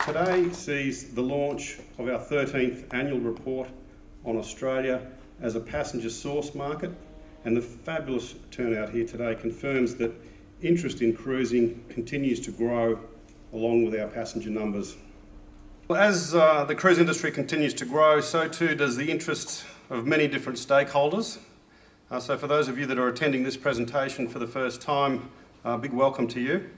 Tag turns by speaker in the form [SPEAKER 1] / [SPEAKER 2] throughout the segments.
[SPEAKER 1] Today sees the launch of our 13th annual report on Australia as a passenger source market, and the fabulous turnout here today confirms that interest in cruising continues to grow along with our passenger numbers. As the cruise industry continues to grow, so too does the interest of many different stakeholders. So for those of you that are attending this presentation for the first time, big welcome to you.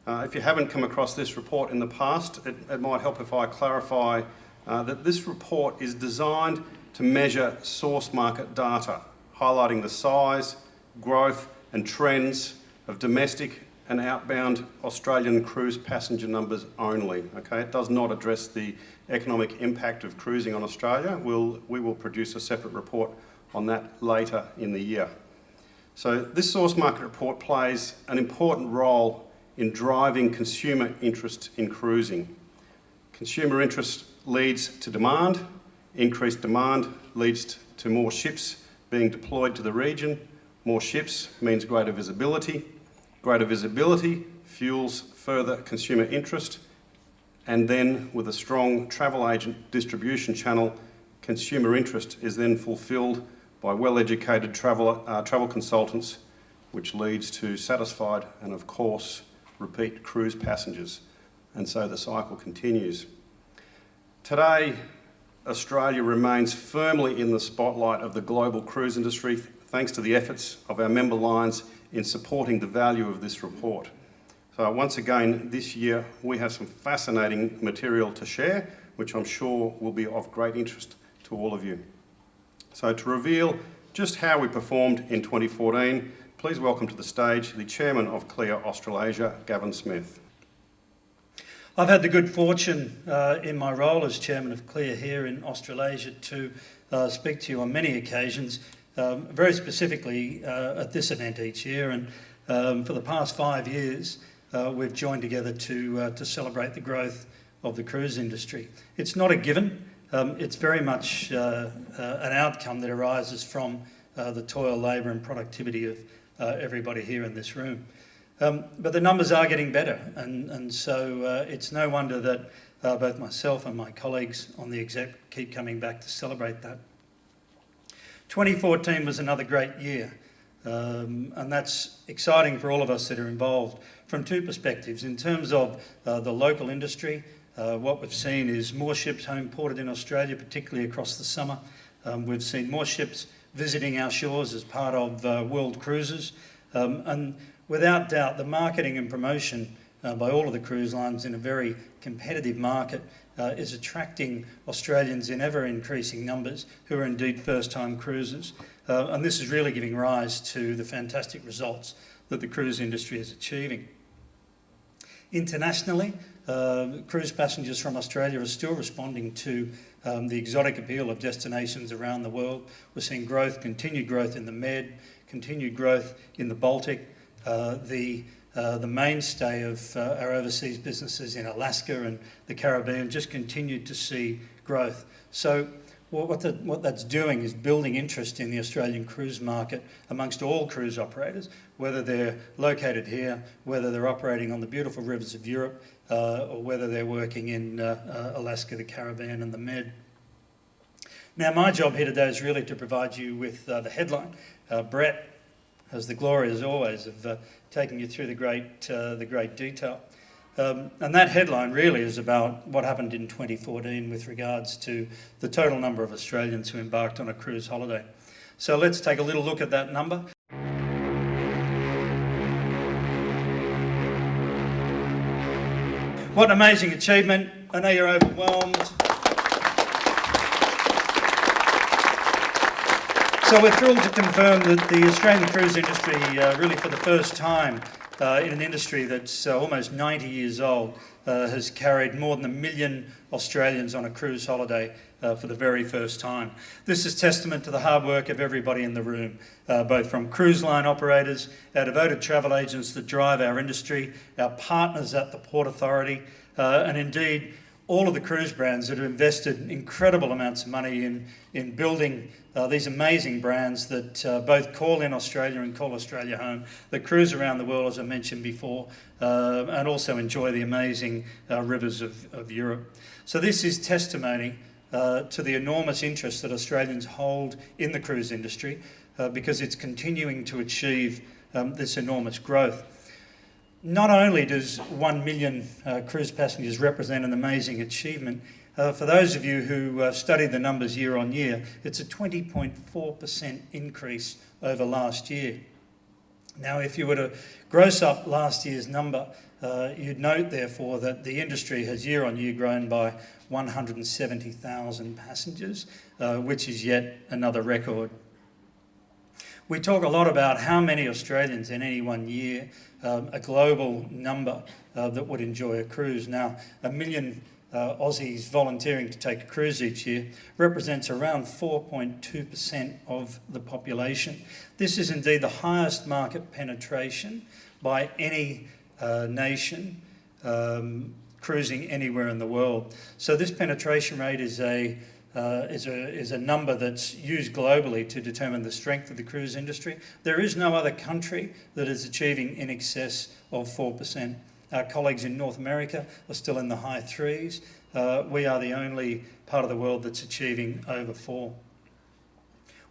[SPEAKER 1] If you haven't come across this report in the past, it might help if I clarify that this report is designed to measure source market data, highlighting the size, growth and trends of domestic and outbound Australian cruise passenger numbers only. Okay, it does not address the economic impact of cruising on Australia. We will produce a separate report on that later in the year. So this source market report plays an important role in driving consumer interest in cruising. Consumer interest leads to demand. Increased demand leads to more ships being deployed to the region. More ships means greater visibility. Greater visibility fuels further consumer interest. And then with a strong travel agent distribution channel, consumer interest is then fulfilled by well-educated travel consultants, which leads to satisfied and, of course, repeat cruise passengers. And so the cycle continues. Today, Australia remains firmly in the spotlight of the global cruise industry thanks to the efforts of our member lines in supporting the value of this report. So once again, this year we have some fascinating material to share, which I'm sure will be of great interest to all of you. So to reveal just how we performed in 2014, please welcome to the stage the Chairman of CLIA Australasia, Gavin Smith.
[SPEAKER 2] I've had the good fortune in my role as Chairman of CLIA here in Australasia to speak to you on many occasions, very specifically at this event each year, and for the past 5 years we've joined together to celebrate the growth of the cruise industry. It's not a given, it's very much an outcome that arises from the toil, labour and productivity of everybody here in this room. But the numbers are getting better, and so it's no wonder that both myself and my colleagues on the exec keep coming back to celebrate that. 2014 was another great year, and that's exciting for all of us that are involved from two perspectives. In terms of the local industry, what we've seen is more ships home ported in Australia, particularly across the summer. We've seen more ships visiting our shores as part of world cruises, and without doubt the marketing and promotion by all of the cruise lines in a very competitive market is attracting Australians in ever increasing numbers who are indeed first-time cruisers, and this is really giving rise to the fantastic results that the cruise industry is achieving. Internationally, cruise passengers from Australia are still responding to the exotic appeal of destinations around the world. We're seeing growth, continued growth in the Med, continued growth in the Baltic, the mainstay of our overseas businesses in Alaska and the Caribbean just continued to see growth. So what that's doing is building interest in the Australian cruise market amongst all cruise operators, whether they're located here, whether they're operating on the beautiful rivers of Europe, or whether they're working in Alaska, the Caribbean and the Med. Now my job here today is really to provide you with the headline. Brett has the glory, as always, of taking you through the great detail. And that headline really is about what happened in 2014 with regards to the total number of Australians who embarked on a cruise holiday. So let's take a little look at that number. What an amazing achievement. I know you're overwhelmed. So we're thrilled to confirm that the Australian cruise industry, really for the first time in an industry that's almost 90 years old, has carried more than 1 million Australians on a cruise holiday for the very first time. This is testament to the hard work of everybody in the room, both from cruise line operators, our devoted travel agents that drive our industry, our partners at the Port Authority, and indeed all of the cruise brands that have invested incredible amounts of money in building these amazing brands that both call in Australia and call Australia home, that cruise around the world, as I mentioned before, and also enjoy the amazing rivers of Europe. So this is testimony to the enormous interest that Australians hold in the cruise industry because it's continuing to achieve this enormous growth. Not only does 1 million cruise passengers represent an amazing achievement, for those of you who study the numbers year on year, it's a 20.4% increase over last year. Now, if you were to gross up last year's number, you'd note, therefore, that the industry has year on year grown by 170,000 passengers, which is yet another record. We talk a lot about how many Australians in any one year, a global number that would enjoy a cruise. Now, 1 million Aussies volunteering to take a cruise each year represents around 4.2% of the population. This is indeed the highest market penetration by any nation cruising anywhere in the world. So this penetration rate is a number that's used globally to determine the strength of the cruise industry. There is no other country that is achieving in excess of 4%. Our colleagues in North America are still in the high threes. We are the only part of the world that's achieving over 4%.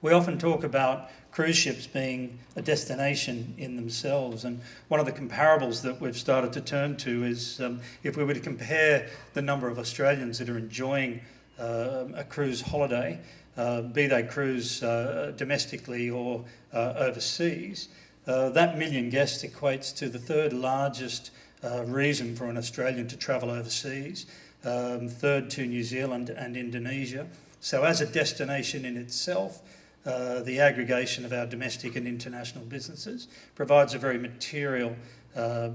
[SPEAKER 2] We often talk about cruise ships being a destination in themselves, and one of the comparables that we've started to turn to is if we were to compare the number of Australians that are enjoying a cruise holiday, be they cruise domestically or overseas, that million guests equates to the third largest reason for an Australian to travel overseas, third to New Zealand and Indonesia. So as a destination in itself, the aggregation of our domestic and international businesses provides a very material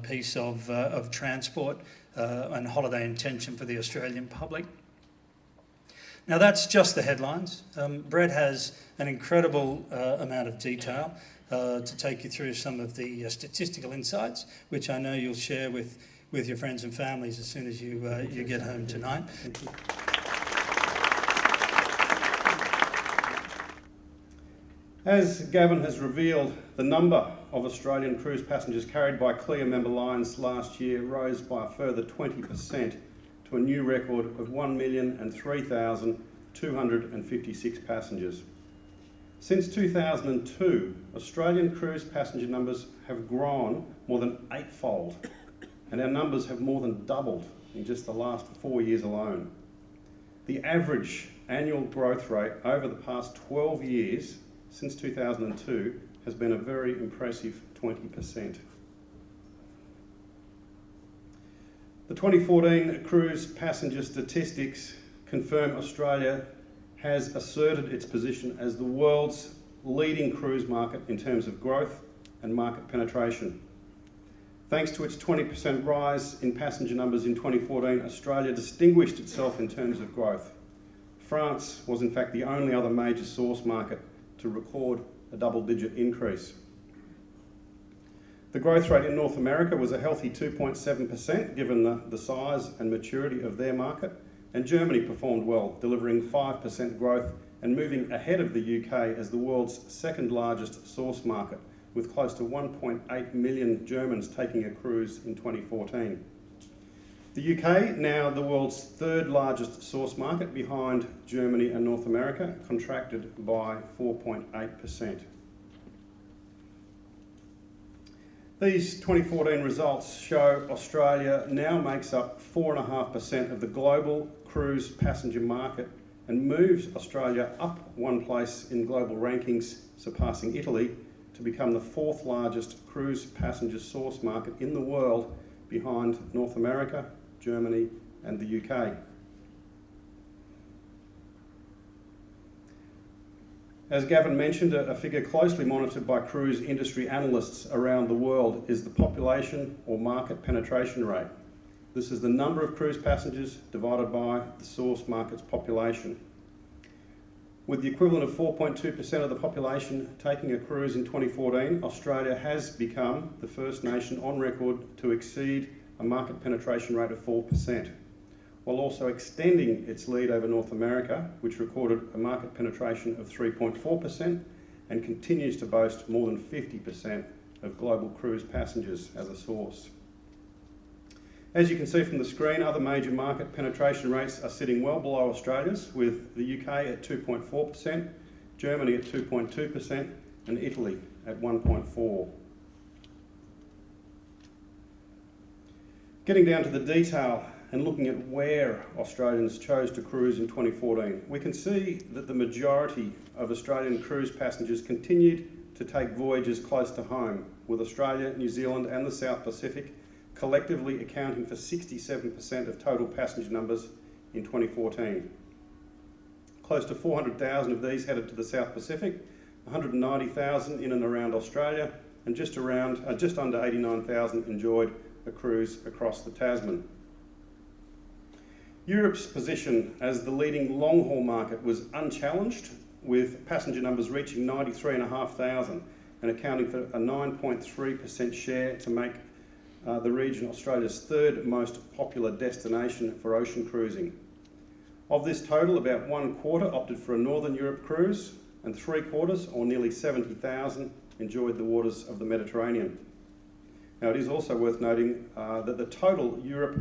[SPEAKER 2] piece of transport and holiday intention for the Australian public. Now that's just the headlines. Brett has an incredible amount of detail to take you through some of the statistical insights, which I know you'll share with your friends and families as soon as you get home tonight. Thank you.
[SPEAKER 1] As Gavin has revealed, the number of Australian cruise passengers carried by CLIA member lines last year rose by a further 20% to a new record of 1,003,256 passengers. Since 2002, Australian cruise passenger numbers have grown more than 8-fold, and our numbers have more than doubled in just the last 4 years alone. The average annual growth rate over the past 12 years since 2002 has been a very impressive 20%. The 2014 cruise passenger statistics confirm Australia has asserted its position as the world's leading cruise market in terms of growth and market penetration. Thanks to its 20% rise in passenger numbers in 2014, Australia distinguished itself in terms of growth. France was in fact the only other major source market to record a double-digit increase. The growth rate in North America was a healthy 2.7% given the size and maturity of their market, and Germany performed well, delivering 5% growth and moving ahead of the UK as the world's second largest source market, with close to 1.8 million Germans taking a cruise in 2014. The UK, now the world's third largest source market behind Germany and North America, contracted by 4.8%. These 2014 results show Australia now makes up 4.5% of the global cruise passenger market and moves Australia up one place in global rankings, surpassing Italy, to become the fourth largest cruise passenger source market in the world behind North America, Germany and the UK. As Gavin mentioned, a figure closely monitored by cruise industry analysts around the world is the population or market penetration rate. This is the number of cruise passengers divided by the source market's population. With the equivalent of 4.2% of the population taking a cruise in 2014, Australia has become the first nation on record to exceed a market penetration rate of 4%, while also extending its lead over North America, which recorded a market penetration of 3.4% and continues to boast more than 50% of global cruise passengers as a source. As you can see from the screen, other major market penetration rates are sitting well below Australia's, with the UK at 2.4%, Germany at 2.2%, and Italy at 1.4%. Getting down to the detail and looking at where Australians chose to cruise in 2014, we can see that the majority of Australian cruise passengers continued to take voyages close to home, with Australia, New Zealand and the South Pacific collectively accounting for 67% of total passenger numbers in 2014. Close to 400,000 of these headed to the South Pacific, 190,000 in and around Australia, and just under 89,000 enjoyed a cruise across the Tasman. Europe's position as the leading long-haul market was unchallenged, with passenger numbers reaching 93,500 and accounting for a 9.3% share to make the region Australia's third most popular destination for ocean cruising. Of this total, about 1/4 opted for a Northern Europe cruise, and 3/4, or nearly 70,000, enjoyed the waters of the Mediterranean. Now, it is also worth noting that the total Europe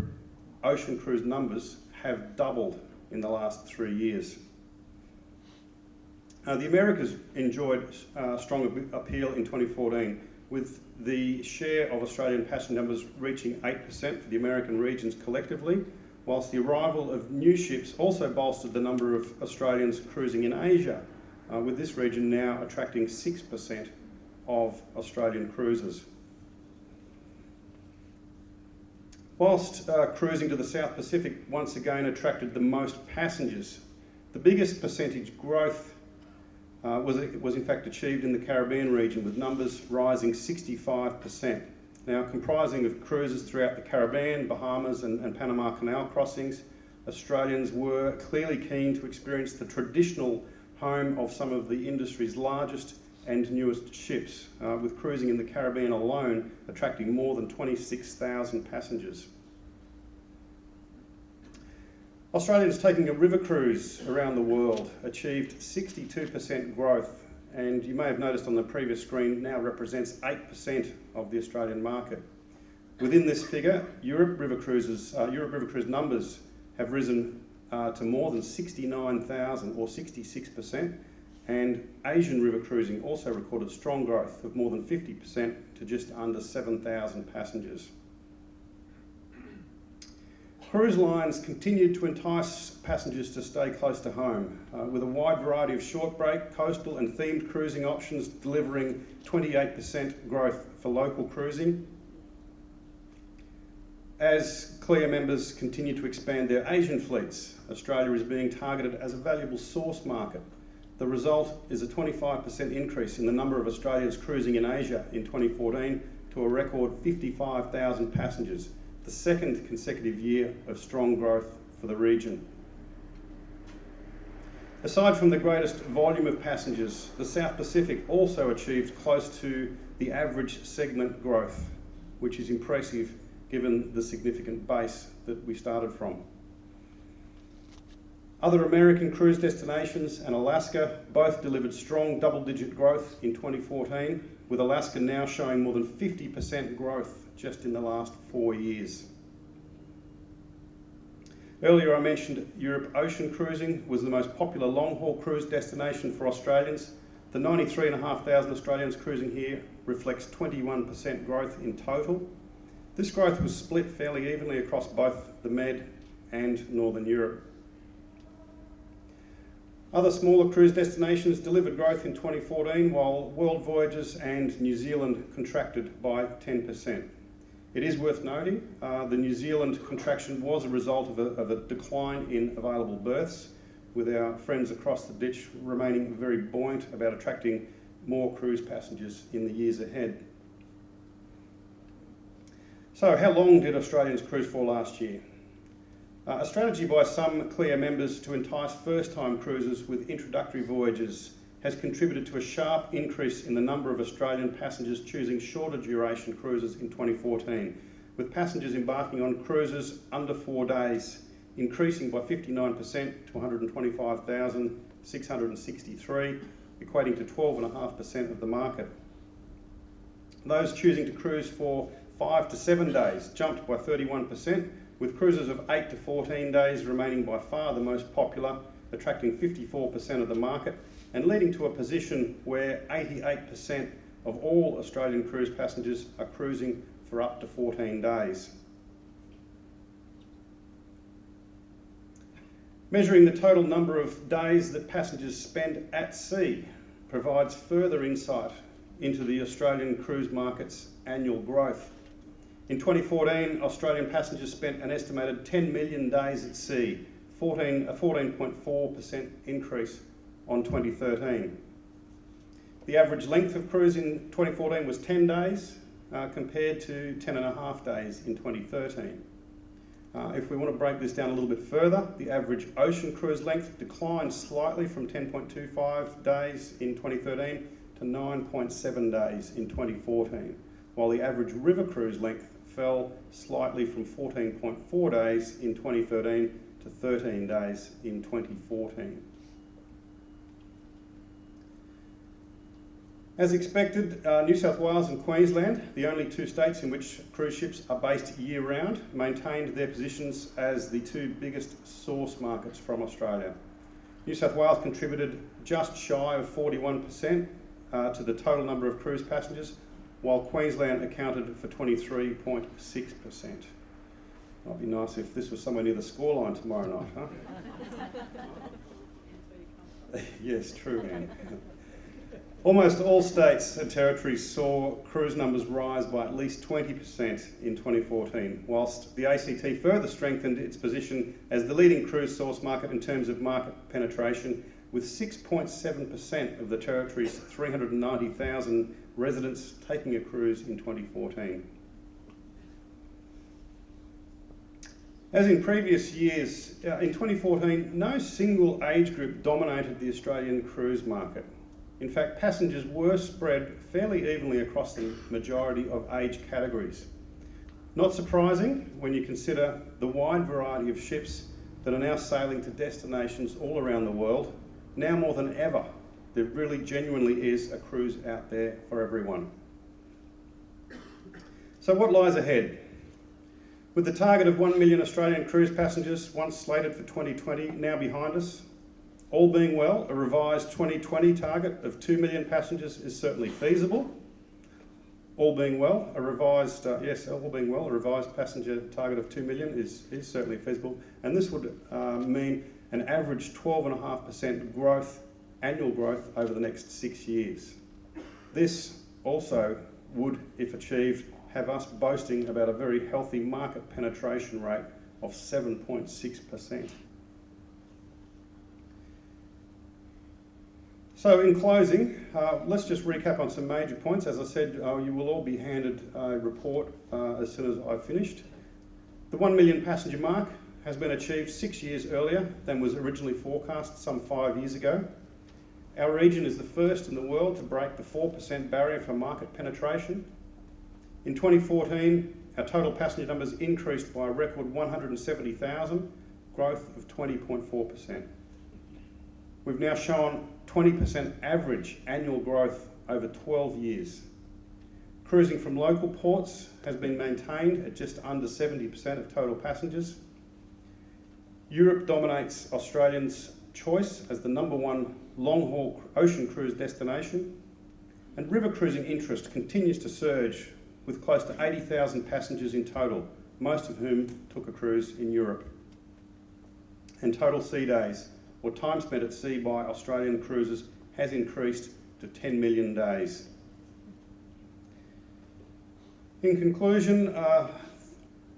[SPEAKER 1] ocean cruise numbers have doubled in the last 3 years. The Americas enjoyed strong appeal in 2014, with the share of Australian passenger numbers reaching 8% for the American regions collectively, whilst the arrival of new ships also bolstered the number of Australians cruising in Asia, with this region now attracting 6% of Australian cruisers. Whilst cruising to the South Pacific once again attracted the most passengers, the biggest percentage growth was in fact achieved in the Caribbean region, with numbers rising 65%. Now, comprising of cruises throughout the Caribbean, Bahamas and Panama Canal crossings, Australians were clearly keen to experience the traditional home of some of the industry's largest and newest ships, with cruising in the Caribbean alone attracting more than 26,000 passengers. Australians taking a river cruise around the world achieved 62% growth, and you may have noticed on the previous screen now represents 8% of the Australian market. Within this figure, Europe river cruise numbers have risen to more than 69,000, or 66%, and Asian river cruising also recorded strong growth of more than 50% to just under 7,000 passengers. Cruise lines continued to entice passengers to stay close to home, with a wide variety of short break, coastal and themed cruising options delivering 28% growth for local cruising. As CLIA members continue to expand their Asian fleets, Australia is being targeted as a valuable source market. The result is a 25% increase in the number of Australians cruising in Asia in 2014 to a record 55,000 passengers, the second consecutive year of strong growth for the region. Aside from the greatest volume of passengers, the South Pacific also achieved close to the average segment growth, which is impressive given the significant base that we started from. Other American cruise destinations and Alaska both delivered strong double-digit growth in 2014, with Alaska now showing more than 50% growth just in the last 4 years. Earlier I mentioned Europe ocean cruising was the most popular long-haul cruise destination for Australians. The 93,500 Australians cruising here reflects 21% growth in total. This growth was split fairly evenly across both the Med and Northern Europe. Other smaller cruise destinations delivered growth in 2014, while world voyages and New Zealand contracted by 10%. It is worth noting the New Zealand contraction was a result of a decline in available berths, with our friends across the ditch remaining very buoyant about attracting more cruise passengers in the years ahead. So how long did Australians cruise for last year? A strategy by some CLIA members to entice first-time cruisers with introductory voyages has contributed to a sharp increase in the number of Australian passengers choosing shorter duration cruises in 2014, with passengers embarking on cruises under 4 days increasing by 59% to 125,663, equating to 12.5% of the market. Those choosing to cruise for 5 to 7 days jumped by 31%, with cruises of 8 to 14 days remaining by far the most popular, attracting 54% of the market and leading to a position where 88% of all Australian cruise passengers are cruising for up to 14 days. Measuring the total number of days that passengers spend at sea provides further insight into the Australian cruise market's annual growth. In 2014, Australian passengers spent an estimated 10 million days at sea, a 14.4% increase on 2013. The average length of cruise in 2014 was 10 days, compared to 10.5 days in 2013. If we want to break this down a little bit further, the average ocean cruise length declined slightly from 10.25 days in 2013 to 9.7 days in 2014, while the average river cruise length fell slightly from 14.4 days in 2013 to 13 days in 2014. As expected, New South Wales and Queensland, the only two states in which cruise ships are based year-round, maintained their positions as the two biggest source markets from Australia. New South Wales contributed just shy of 41% to the total number of cruise passengers, while Queensland accounted for 23.6%. Might be nice if this was somewhere near the scoreline tomorrow night, huh? Yes, true, Anne. Almost all states and territories saw cruise numbers rise by at least 20% in 2014, whilst the ACT further strengthened its position as the leading cruise source market in terms of market penetration, with 6.7% of the territory's 390,000 residents taking a cruise in 2014. As in previous years, in 2014, no single age group dominated the Australian cruise market. In fact, passengers were spread fairly evenly across the majority of age categories. Not surprising when you consider the wide variety of ships that are now sailing to destinations all around the world. Now more than ever, there really genuinely is a cruise out there for everyone. So what lies ahead? With the target of 1 million Australian cruise passengers, once slated for 2020, now behind us, all being well, a revised 2020 target of 2 million passengers is certainly feasible. All being well, a revised passenger target of 2 million is certainly feasible. And this would mean an average 12.5% growth, annual growth over the next 6 years. This also would, if achieved, have us boasting about a very healthy market penetration rate of 7.6%. So in closing, let's just recap on some major points. As I said, you will all be handed a report as soon as I've finished. The 1 million passenger mark has been achieved 6 years earlier than was originally forecast some 5 years ago. Our region is the first in the world to break the 4% barrier for market penetration. In 2014, our total passenger numbers increased by a record 170,000, growth of 20.4%. We've now shown 20% average annual growth over 12 years. Cruising from local ports has been maintained at just under 70% of total passengers. Europe dominates Australians' choice as the #1 long-haul ocean cruise destination, and river cruising interest continues to surge with close to 80,000 passengers in total, most of whom took a cruise in Europe. And total sea days, or time spent at sea by Australian cruisers, has increased to 10 million days. In conclusion, I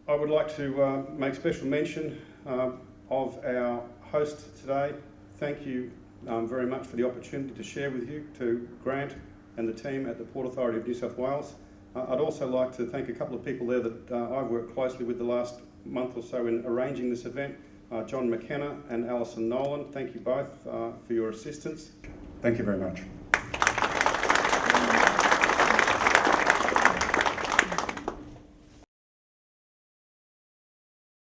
[SPEAKER 1] would like to make special mention of our host today. Thank you very much for the opportunity to share with you, to Grant and the team at the Port Authority of New South Wales. I'd also like to thank a couple of people there that I've worked closely with the last month or so in arranging this event. John McKenna and Alison Nolan, thank you both for your assistance. Thank you very much.